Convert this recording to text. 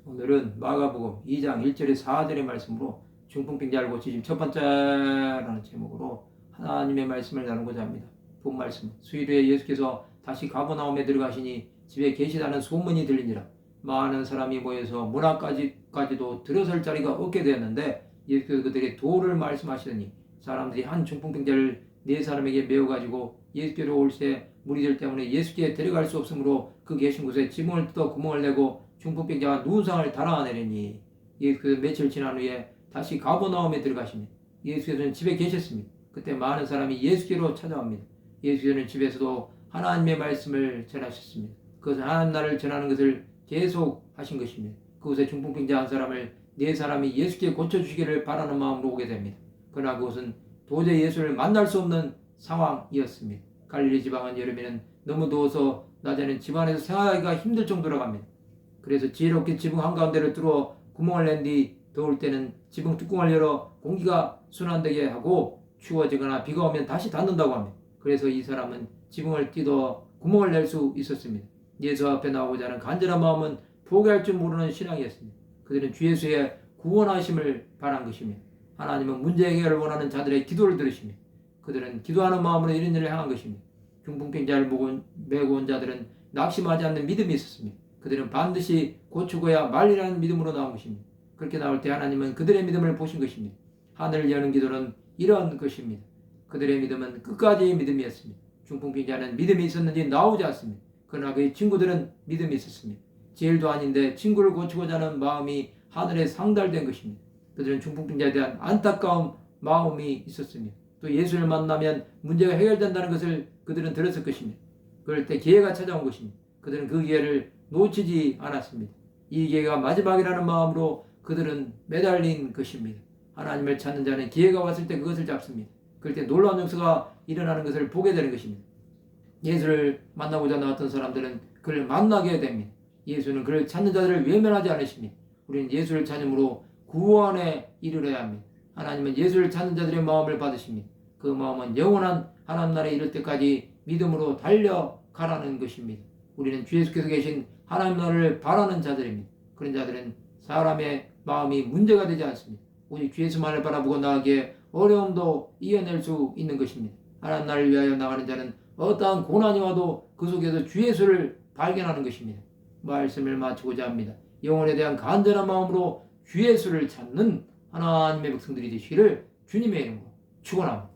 오늘은 마가복음 2장 1절에 4절의 말씀으로 중풍병자를 고치심 첫 번째라는 제목으로 하나님의 말씀을 나누고자 합니다. 본 말씀. 수요일에 예수께서 다시 가버나움에 들어가시니 집에 계시다는 소문이 들리니라. 많은 사람이 모여서 문 앞까지도 들어설 자리가 없게 되었는데 예수께서 그들에게 도를 말씀하시더니 사람들이 한 중풍병자를 네 사람에게 메어가지고 예수께로 올세 무리들 때문에 예수께 데려갈 수 없으므로 그 계신 곳에 지붕을 뜯어 구멍을 내고 중풍병자가 누운상을 달아내리니 예수께서 며칠 지난 후에 다시 가버나움에 들어가시니 예수께서는 집에 계셨습니다. 그때 많은 사람이 예수께로 찾아옵니다. 예수께서는 집에서도 하나님의 말씀을 전하셨습니다. 그것은 하나님 나라를 전하는 것을 계속 하신 것입니다. 그곳에 중풍병자 한 사람을 네 사람이 예수께 고쳐주시기를 바라는 마음으로 오게 됩니다. 그러나 그것은 도저히 예수를 만날 수 없는 상황이었습니다. 갈릴리 지방은 여름에는 너무 더워서 낮에는 집안에서 생활하기가 힘들 정도라고 합니다. 그래서 지혜롭게 지붕 한가운데를 뚫어 구멍을 낸 뒤 더울 때는 지붕 뚜껑을 열어 공기가 순환되게 하고 추워지거나 비가 오면 다시 닫는다고 합니다. 그래서 이 사람은 지붕을 뜯어 구멍을 낼 수 있었습니다. 예수 앞에 나오고자 하는 간절한 마음은 포기할 줄 모르는 신앙이었습니다. 그들은 주 예수의 구원하심을 바란 것입니다. 하나님은 문제 해결을 원하는 자들의 기도를 들으십니다. 그들은 기도하는 마음으로 이런 일을 향한 것입니다. 중풍병자를 메고 온 자들은 낙심하지 않는 믿음이 있었습니다. 그들은 반드시 고치고야 말리라는 믿음으로 나온 것입니다. 그렇게 나올 때 하나님은 그들의 믿음을 보신 것입니다. 하늘을 여는 기도는 이런 것입니다. 그들의 믿음은 끝까지의 믿음이었습니다. 중풍병자는 믿음이 있었는지 나오지 않습니다. 그러나 그의 친구들은 믿음이 있었습니다. 제일도 아닌데 친구를 고치고자 하는 마음이 하늘에 상달된 것입니다. 그들은 중풍병자에 대한 안타까운 마음이 있었습니다. 또 예수를 만나면 문제가 해결된다는 것을 그들은 들었을 것입니다. 그럴 때 기회가 찾아온 것입니다. 그들은 그 기회를 놓치지 않았습니다. 이 기회가 마지막이라는 마음으로 그들은 매달린 것입니다. 하나님을 찾는 자는 기회가 왔을 때 그것을 잡습니다. 그럴 때 놀라운 역사가 일어나는 것을 보게 되는 것입니다. 예수를 만나고자 나왔던 사람들은 그를 만나게 됩니다. 예수는 그를 찾는 자들을 외면하지 않으십니다. 우리는 예수를 찾음으로 구원에 이르러야 합니다. 하나님은 예수를 찾는 자들의 마음을 받으십니다. 그 마음은 영원한 하나님 나라에 이를 때까지 믿음으로 달려가라는 것입니다. 우리는 주 예수께서 계신 하나님 나라를 바라는 자들입니다. 그런 자들은 사람의 마음이 문제가 되지 않습니다. 오직 주 예수만을 바라보고 나아가기에 어려움도 이겨낼 수 있는 것입니다. 하나님 나라를 위하여 나가는 자는 어떠한 고난이 와도 그 속에서 주 예수를 발견하는 것입니다. 말씀을 마치고자 합니다. 영혼에 대한 간절한 마음으로 주 예수를 찾는 하나님의 백성들이 되시기를 주님의 이름으로 축원합니다.